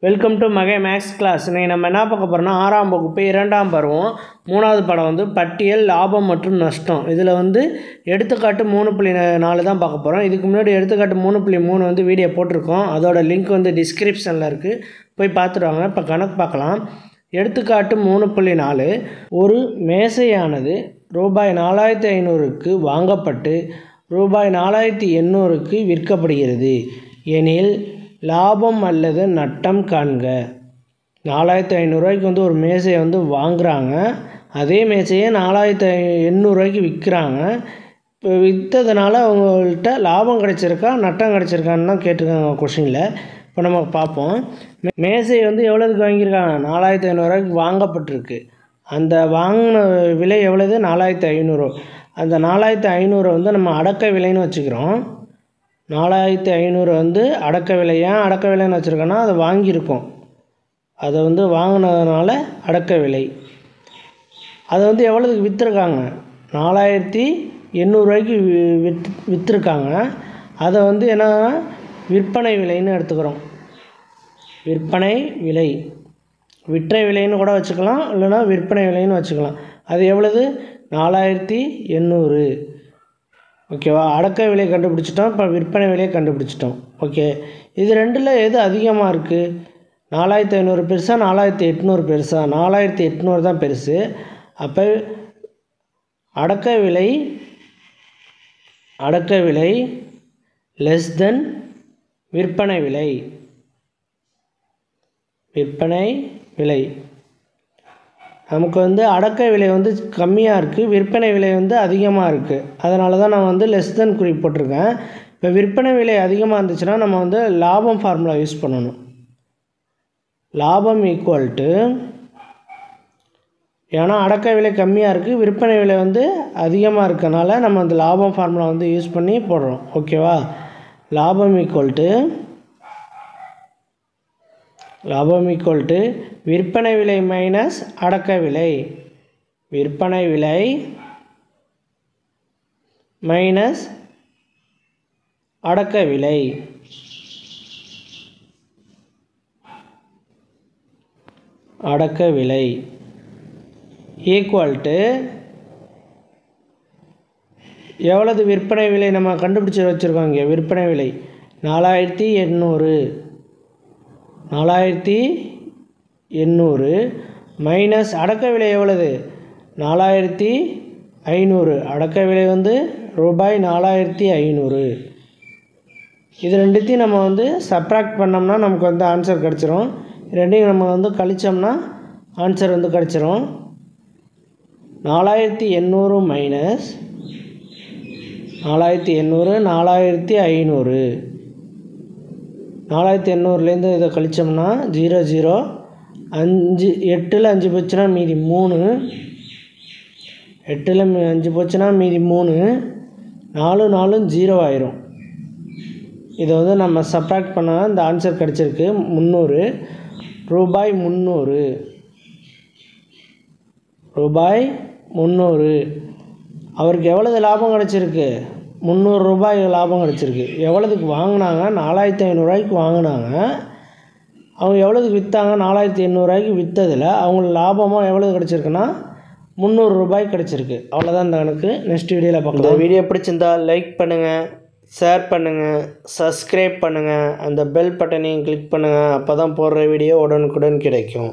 Welcome to மகே maths class. இன்றைக்கி நம்ம என்ன பார்க்க போகிறோம்னா 6ஆம் வகுப்பு 2ஆம் பருவம் 3வது பாடம் பட்டியல் லாபம் மற்றும் நஷ்டம். இதில் எடுத்துக்காட்டு 3.4 தான் பார்க்க போகிறோம். இதுக்கு முன்னாடி எடுத்துக்காட்டு 3.3 வீடியோ போட்டிருக்கோம். அதோட லிங்க் டிஸ்கிரிப்ஷனில் இருக்குது, போய் பார்த்துடுவாங்க. இப்போ கணக்கு பார்க்கலாம். எடுத்துக்காட்டு 3.4. ஒரு மேசையானது ரூபாய் 4500க்கு வாங்கப்பட்டு ரூபாய் 4800க்கு விற்கப்படுகிறது எனில் லாபம் அல்லது நட்டம் காண்க. 4500 ஒரு மேசையை வாங்குகிறாங்க, அதே மேசையை 4800 விற்கிறாங்க. இப்போ விற்றதுனால அவங்கள்ட்ட லாபம் கிடச்சிருக்கா நட்டம் கிடச்சிருக்கான்னு தான் கேட்டிருக்காங்க கொஷினில். இப்போ நம்ம பார்ப்போம். மேசை எவ்வளோதுக்கு வாங்கியிருக்காங்க? 4500 வாங்கப்பட்டிருக்கு. அந்த வாங்கின விலை எவ்வளவு? 4500. அந்த 4500 நம்ம அடக்க விலைன்னு வச்சுக்கிறோம். 4500 அடக்க விலை. ஏன் அடக்க விலைன்னு வச்சுருக்கோன்னா அதை வாங்கியிருக்கோம், அதை வாங்கினதுனால அடக்க விலை. அதை எவ்வளோதுக்கு விற்றுருக்காங்க? 4800 விற்றுருக்காங்க. அதை என்னன்னா விற்பனை விலைன்னு எடுத்துக்கிறோம். விற்பனை விலை, விற்றை விலைன்னு கூட வச்சுக்கலாம், இல்லைனா விற்பனை விலைன்னு வச்சுக்கலாம். அது எவ்வளவு? 4800. ஓகேவா? அடக்க விலை கண்டுபிடிச்சிட்டோம், இப்போ விற்பனை விலையை கண்டுபிடிச்சிட்டோம். ஓகே, இது ரெண்டில் எது அதிகமாக இருக்குது? 4500 பெருசா 4800 பெருசா? 4800 தான் பெருசு. அப்போ அடக்க விலை லெஸ் தென் விற்பனை விலை. விற்பனை விலை நமக்கு அடக்க விலை கம்மியாக இருக்குது, விற்பனை விலை அதிகமாக இருக்குது. அதனால தான் நான் லெஸ் தென் குறிப்பு போட்டிருக்கேன். இப்போ விற்பனை விலை அதிகமாக இருந்துச்சுன்னா நம்ம லாபம் ஃபார்முலா யூஸ் பண்ணணும். லாபம் ஈக்குவல் டு, ஏன்னா அடக்க விலை கம்மியாக இருக்குது, விற்பனை விலை அதிகமாக இருக்கனால நம்ம லாபம் ஃபார்முலா யூஸ் பண்ணி போடுறோம். ஓகேவா? லாபம் ஈக்குவல் டு விற்பனை விலை மைனஸ் அடக்க விலை. விற்பனை விலை மைனஸ் அடக்க விலை. அடக்க விலை ஈக்குவல் டு எவ்வளவு விற்பனை விலை நம்ம கண்டுபிடிச்சி வச்சுருக்கோம். இங்கே விற்பனை விலை 4800. 4800 மைனஸ் அடக்க விலை எவ்வளவு? 4500. அடக்க விலை ரூபாய் 4500. இது ரெண்டுத்தையும் நம்ம சப்ராக்ட் பண்ணோம்னா நமக்கு ஆன்சர் கிடச்சிரும். ரெண்டையும் நம்ம கழிச்சோம்னா ஆன்சர் கிடச்சிரும். 4800 மைனஸ் 4800 4500. 4800லேருந்து இதை கழிச்சோம்னா 0 0 5 8ல் 5 போச்சுன்னா மீதி 3. 8ல் 5 போச்சுன்னா மீதி 3. 4 4 0 ஆயிரும். இதை நம்ம சப்ராக்ட் பண்ணால் இந்த ஆன்சர் கிடச்சிருக்கு 300. ரூபாய் 300. ரூபாய் 300. அவருக்கு எவ்வளவு லாபம் கிடச்சிருக்கு? 300 ரூபாய் லாபம் கிடச்சிருக்கு. எவ்வளோதுக்கு வாங்கினாங்க? 4500 வாங்கினாங்க. அவங்க எவ்வளோதுக்கு விற்றாங்க? 4800 விற்றதில் அவங்களுக்கு லாபமாக எவ்வளோ கிடச்சிருக்குன்னா 300 ரூபாய் கிடச்சிருக்கு. அவ்வளோதான் இந்த கணக்கு. நெக்ஸ்ட் வீடியோவில் பார்க்கலாம். இந்த வீடியோ பிடிச்சிருந்தா லைக் பண்ணுங்கள், ஷேர் பண்ணுங்கள், சப்ஸ்கிரைப் பண்ணுங்கள், அந்த பெல் பட்டனையும் கிளிக் பண்ணுங்கள். அப்போ தான் போடுற வீடியோ உடனுக்குடன் கிடைக்கும்.